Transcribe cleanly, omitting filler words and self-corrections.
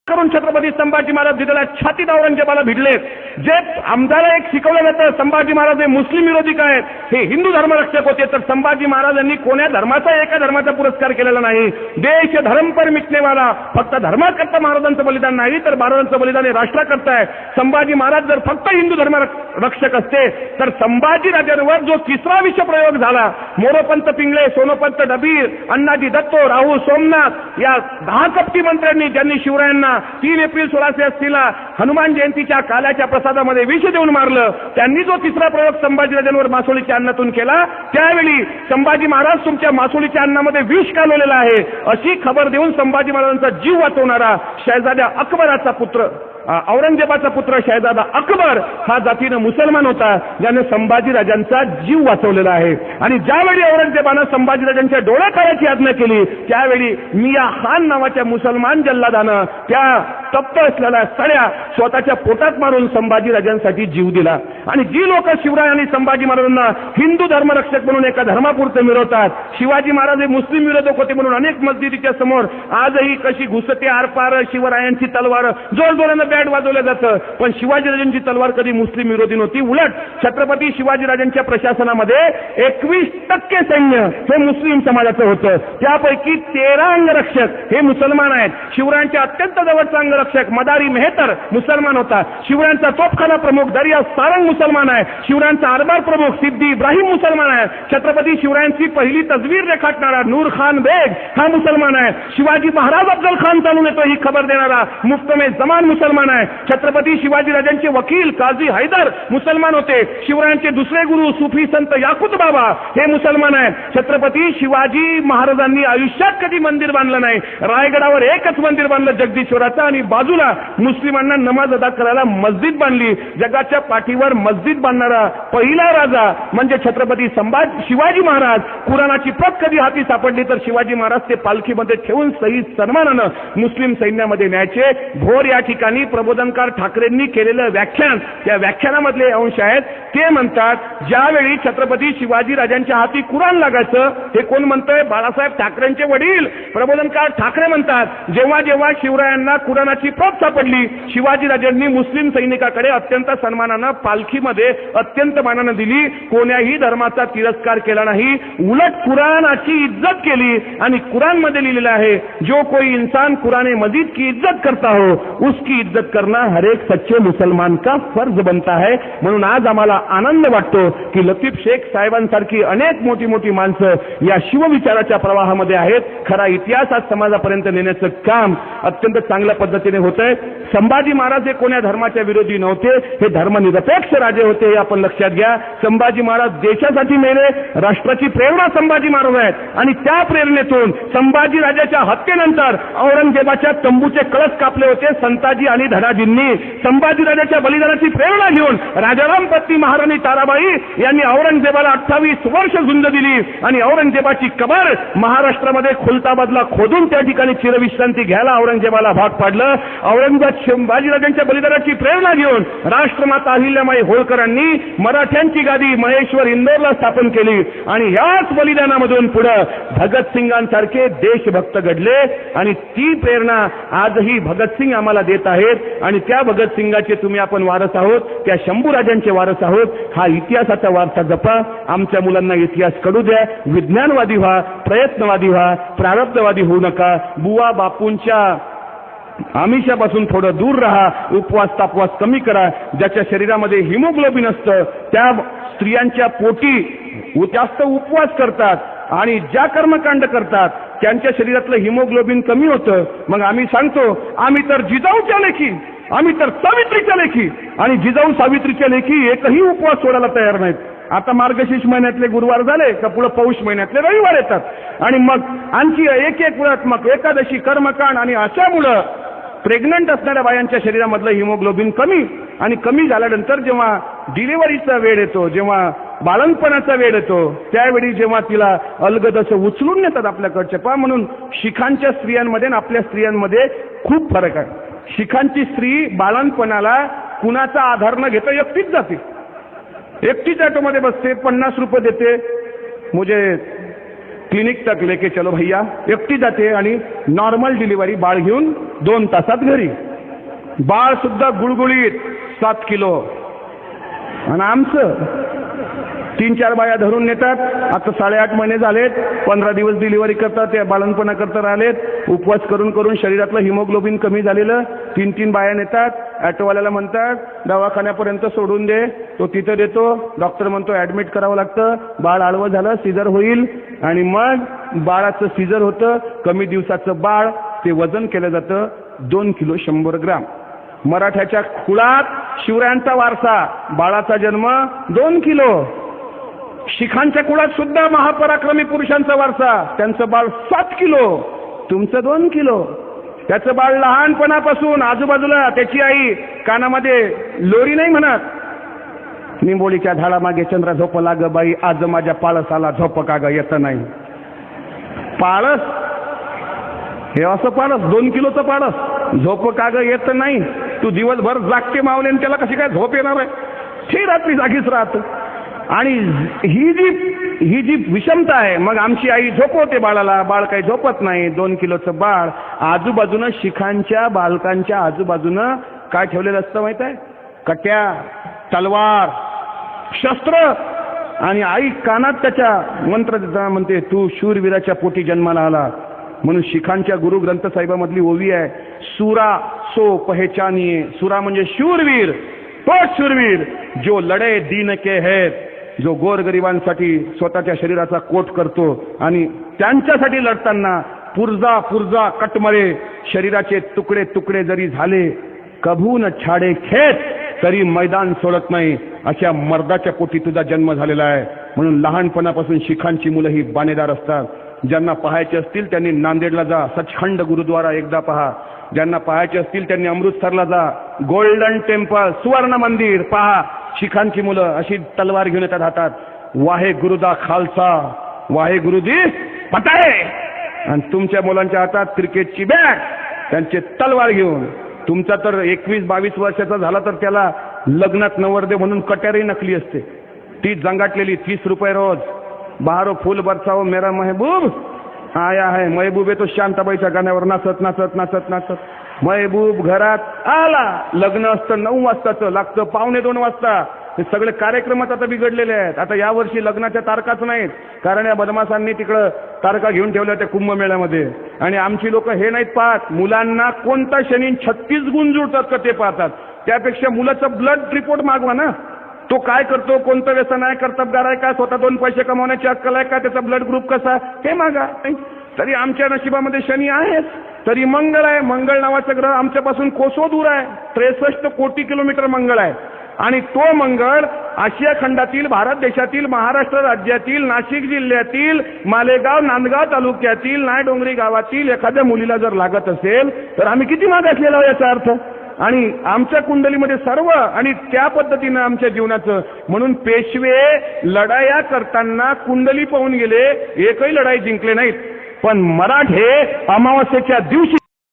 करून छत्रपती संभाजी महाराज दिलेल्या छातीत औरंगजेबाला भिडलेत. जे आमदाला एक शिकवलं जातं संभाजी महाराज हे मुस्लिम विरोधी आहेत, हे हिंदू धर्मरक्षक होते, तर संभाजी महाराजांनी कोण्या धर्माचा एका धर्माचा पुरस्कार केलेला नाही. देश धर्म पर मिटनेवाला, फक्त धर्माकरता महाराजांचं बलिदान नाही तर महाराजांचं बलिदान हे राष्ट्राकरता आहे. संभाजी महाराज जर फक्त हिंदू धर्म रक्षक असते तर संभाजी राजांवर जो तिसरा विषप्रयोग झाला, मोरोपंत पिंगळे, सोनोपंत डबीर, अण्णाजी दत्तो, राहुल सोमनाथ या 10 कपटी मंत्र्यांनी ज्यांनी शिवरायांना 3 एप्रिल 1680 हनुमान जयंतीच्या काल्याच्या प्रसादामध्ये विष देऊन मारलं, त्यांनी जो तिसरा प्रयोग संभाजीराजांवर मासोळीच्या अन्नातून केला, त्यावेळी संभाजी महाराज तुमच्या मासोळीच्या अन्नामध्ये विष घालवलेलं आहे अशी खबर देऊन संभाजी महाराजांचा जीव वाचवणारा शहजादा अकबराचा पुत्र, औरंगजेबाचा पुत्र शहजादा अकबर हा जातीनं मुसलमान होता, ज्याने संभाजीराजांचा जीव वाचवलेला आहे. आणि ज्यावेळी औरंगजेबानं संभाजीराजांच्या डोळ्या काढायची आज्ञा केली, त्यावेळी मिया खान नावाच्या मुसलमान जल्लादानं त्या तप्त असलेल्या सड्या स्वतःच्या पोटात मारून संभाजीराजांसाठी जीव दिला. आणि जी लोक शिवराय आणि संभाजी महाराजांना हिंदू धर्मरक्षक म्हणून एका धर्मापुरते मिळवतात, शिवाजी महाराज हे मुस्लिम विरोधक होते म्हणून अनेक मस्जिदीच्या समोर आजही कशी घुसते आरपार शिवरायांची तलवार जोरजोरानं बॅट वाजवलं जातं, पण शिवाजीराजांची तलवार कधी मुस्लिम विरोधी नव्हती. उलट छत्रपती शिवाजीराजांच्या प्रशासनामध्ये 21% सैन्य हे मुस्लिम समाजाचं होतं, त्यापैकी 13 अंगरक्षक हे मुसलमान आहेत. शिवरायांचे अत्यंत जवळचा अंगरक्षक मदारी मेहतर मुसलमान होता, शिवरायांचा तोफखाना प्रमुख दर्या सारंग मुसलमान आहे, शिवरायांचा आरबार प्रमुख सिद्दी इब्राहिम मुसलमान आहे, छत्रपती शिवरायांची पहिली तस्वीर रेखाटणारा नूर खान बेग हा मुसलमान आहे, शिवाजी महाराज अफजल खान चालून येतो ही खबर देणारा मुफ्तमे जमान मुसलमान आहे, छत्रपती शिवाजीराजांचे वकील काझी हैदर मुसलमान होते, शिवरायांचे दुसरे गुरु सुफी संत याकुत बाबा हे मुसलमान आहेत. छत्रपती शिवाजी महाराजांनी आयुष्यात कधी मंदिर बांधलं नाही, रायगडावर एकच मंदिर बांधलं जगदीश्वराचं, आणि बाजूला मुस्लिमांना नमाज अदा करायला मस्जिद बांधली. जगाच्या पाठीवर मस्जिद बांधणारा पहिला राजा म्हणजे छत्रपती शिवाजी महाराज. कुराणाची प्रत कधी हाती सापडली तर शिवाजी महाराज ते पालखीमध्ये ठेवून सही सन्मानानं मुस्लिम सैन्यामध्ये न्यायचे. भोर या ठिकाणी प्रबोधनकार ठाकरेंनी केलेलं व्याख्यान, त्या व्याख्यानामधले अंश आहेत. ते म्हणतात ज्यावेळी छत्रपती शिवाजीराजांच्या हाती कुराण लागायचं, हे कोण म्हणतंय? बाळासाहेब ठाकरेंचे वडील प्रबोधनकार ठाकरे म्हणतात जेव्हा जेव्हा शिवरायांना कुराणाची प्रत सापडली, शिवाजीराजांनी मुस्लिम सैनिकाकडे अत्यंत सन्मानानं पालखीमध्ये अत्यंत मानानं दिली, कोण्याही धर्माचा तिरस्कार केला नाही, उलट कुराणाची इज्जत केली. आणि कुराण मध्ये लिहिलेलं आहे जो कोई इंसान कुरान मजीद की इज्जत करता हो उसकी इज्जत करना हर एक सच्चे मुसलमान का फर्ज बनता है. म्हणून आज आम्हाला आनंद वाटतो की लतीफ शेख साहेबांसारखी अनेक मोठी मोठी माणसं या शिवविचाराच्या प्रवाहामध्ये आहेत. खरा इतिहास आज समाजापर्यंत नेण्याचं काम अत्यंत चांगल्या पद्धतीने होतंय. संभाजी महाराज हे कोण्या धर्माच्या विरोधी नव्हते, हे धर्मनिरपेक्ष राजे होते, हे आपण लक्षात घ्या. संभाजी महाराज देशासाठी मेले, राष्ट्राची प्रेरणा संभाजी महाराज आहेत. आणि त्या प्रेरणेतून संभाजी राजाच्या हत्येनंतर औरंगजेबाच्या तंबूचे कळस कापले होते संताजी आणि धडाजींनी. संभाजी राजाच्या बलिदानाची प्रेरणा घेऊन राजाराम पत्नी महाराणी ताराबाई यांनी औरंगजेबाला 28 वर्ष झुंज दिली आणि औरंगजेबाची कबर महाराष्ट्रामध्ये खुलताबादला खोदून त्या ठिकाणी चिरविश्रांती घ्यायला औरंगजेबाला भाग पाडलं. औरंगजेब संभाजीराजांच्या बलिदानाची प्रेरणा घेऊन राष्ट्रमाता अहिल्याबाई होळकरांनी मराठ्यांची गादी महेश्वर इंदोरला स्थापन केली. आणि याच बलिदानामधून पुढे भगतसिंगांसारखे देशभक्त घडले आणि ती प्रेरणा आजही भगतसिंग आम्हाला देत आहेत. आणि त्या भगतसिंगाचे तुम्ही आपण वारस आहोत, त्या शंभूराजांचे वारस आहोत. हा इतिहासाचा वारसा जपा, आमच्या मुलांना इतिहास कळू द्या, विज्ञानवादी व्हा, प्रयत्नवादी व्हा, प्रारब्धवादी होऊ नका. बुवा बापूंच्या आमिषापासून थोडं दूर राहा, उपवास तापवास कमी करा. ज्याच्या शरीरामध्ये हिमोग्लोबिन असतं त्या स्त्रियांच्या पोटी जास्त उपवास करतात आणि ज्या कर्मकांड करतात त्यांच्या शरीरातलं हिमोग्लोबिन कमी होतं. मग आम्ही सांगतो आम्ही तर जिजाऊच्या लेखी, आम्ही तर सावित्रीच्या लेखी, आणि जिजाऊ सावित्रीच्या लेखी एकही उपवास सोडायला तयार नाहीत. आता मार्गशीर्ष महिन्यातले गुरुवार झाले का पुढे पौष महिन्यातले रविवार येतात आणि मग आणखी एक व्रत, मग एकादशी, कर्मकांड. आणि अशामुळं प्रेग्नंट असणाऱ्या बायांच्या शरीरामधलं हिमोग्लोबिन कमी झाल्यानंतर जेव्हा डिलिव्हरीचा वेळ येतो, जेव्हा बाळंतपणाचा वेळ येतो, त्यावेळी जेव्हा तिला अलगद असं उचलून नेतात आपल्याकडचे पा. म्हणून शिखांच्या स्त्रियांमध्ये आणि आपल्या स्त्रियांमध्ये खूप फरक आहे. शिखांची स्त्री बाळंतपणाला कुणाचा आधार न घेता एकटीच जाते, एकटीच ऑटोमध्ये बसते, 50 रुपये देते, मुझे क्लिनिक तक लेके चलो भैया, एकटी जाते आणि नॉर्मल डिलिव्हरी बाळ घेऊन 2 तासात घरी. बाळ सुद्धा गुळगुळीत 7 किलो. आणि आमचं 3-4 बाया धरून नेतात. आता 8.5 महिने झालेत, 15 दिवस डिलिव्हरी करतात, त्या बाळणपणा करता राहिलेत, उपवास करून करून शरीरातलं हिमोग्लोबिन कमी झालेलं. 3-3 बाया नेतात, ॲटोवाल्याला म्हणतात दवाखान्यापर्यंत सोडून दे, तो तिथं देतो. डॉक्टर म्हणतो ॲडमिट करावं लागतं, बाळ आडवं झालं सिझर होईल. आणि मग बाळाचं सिझर होतं. कमी दिवसाचं बाळ, ते वजन केलं जातं 2 किलो 100 ग्राम. मराठ्याच्या कुळात शिवरायांचा वारसा, बाळाचा जन्म 2 किलो. शिखांच्या कुळात सुद्धा महापराक्रमी पुरुषांचा वारसा, त्यांचं बाळ 7 किलो, तुमचं 2 किलो. त्याचं बाळ लहानपणापासून आजूबाजूला त्याची आई कानामध्ये लोरी नाही म्हणत, निंबोळीच्या झाडामागे चंद्र झोपला ग बाई, आज माझ्या पाळसाला झोप का ग येत नाही. पाळस हे असं पाळस, 2 किलोचं पाळस, झोप का ग येत नाही. तू दिवसभर जागते मावले आणि त्याला कशी काय झोप येणार आहे. ती रात्री जागीच राहत. आणि ही जी विषमता आहे. मग आमची आई झोपवते बाळाला, बाळ काही झोपत नाही. 2 किलोचं बाळ. आजूबाजूनं शिखांच्या बालकांच्या आजूबाजूनं काय ठेवलेलं असतं माहित आहे? कट्या, तलवार, शस्त्र. आणि आई कानात त्याच्या मंत्र देताना म्हणते तू शूरवीराच्या पोटी जन्माला आला. म्हणून शिखांच्या गुरु ग्रंथ साहिबामधली ओवी आहे, सुरा सो पहचानिये. सुरा म्हणजे शूरवीर, तोच शूरवीर जो लढे दीन के है, जो गोरगरिबांसाठी स्वतःच्या शरीराचा कोट करतो आणि त्यांच्यासाठी लढताना पुरजा पुरजा कटमळे शरीराचे तुकडे तुकडे जरी झाले, कभू न छाडे खेत, तरी मैदान सोडत नाही. अशा मर्दाच्या पोटी तुझा जन्म झालेला आहे. म्हणून लहानपणापासून शिखांची मुलं ही बाणेदार असतात. ज्यांना पाहायचे असतील त्यांनी नांदेडला जा, सचखंड गुरुद्वारा एकदा पहा. ज्यांना पाहायचे असतील त्यांनी अमृतसरला जा, गोल्डन टेम्पल, सुवर्ण मंदिर पहा. शिखांची मुलं अशी तलवार घेऊन येतात हातात, वाहे गुरुदा खालसा, वाहे गुरुदी पटाय. आणि तुमच्या मुलांच्या हातात क्रिकेटची बॅट, त्यांचे तलवार घेऊन. तुमचा तर 21-22 वर्षाचा झाला तर त्याला लग्नात नवरदेव म्हणून कट्यारही नकली असते, ती जंगाटलेली. 30 रुपये रोज. बाहरो फूल बरसाओ मेरा महबूब आया है. महबूब आहे तो शांताबाईच्या गाण्यावर नाचत नाचत नाचत नाचत महबूब घरात आला. लग्न असतं 9 वाजताचं, लागतं 1:45 वाजता. हे सगळे कार्यक्रमात आता बिघडलेले आहेत. आता यावर्षी लग्नाच्या तारखाच नाहीत, कारण या बदमाशांनी तिकडं तारखा घेऊन ठेवल्या त्या कुंभमेळ्यामध्ये. आणि आमची लोक हे नाहीत पाहत, मुलांना कोणता शनी 36 गुण जुळतात का ते पाहतात. त्यापेक्षा मुलाचा ब्लड रिपोर्ट मागवा ना. तो काय करतो, कोणतं व्यसन आहे, कर्तबगार आहे का, स्वतः 2 पैसे कमावण्याची अक्कल आहे का, त्याचा ब्लड ग्रुप कसा, हे मागा. तरी आमच्या नशिबामध्ये शनी आहेच. तरी मंगळ आहे. मंगळ नावाचं ग्रह आमच्यापासून कोसो दूर आहे. 63 कोटी किलोमीटर मंगळ आहे. आणि तो मंगळ आशिया खंडातील, भारत देशातील, महाराष्ट्र राज्यातील, नाशिक जिल्ह्यातील, मालेगाव नांदगाव तालुक्यातील नायडोंगरी गावातील एखाद्या मुलीला जर लागत असेल तर आम्ही किती मागासलेला याचा अर्थ. आणि आमच्या कुंडलीमध्ये सर्व, आणि त्या पद्धतीनं आमच्या जीवनाचं. म्हणून पेशवे लढाया करताना कुंडली पाहून गेले, एकही लढाई जिंकले नाहीत. पण मराठे अमावस्येच्या दिवशी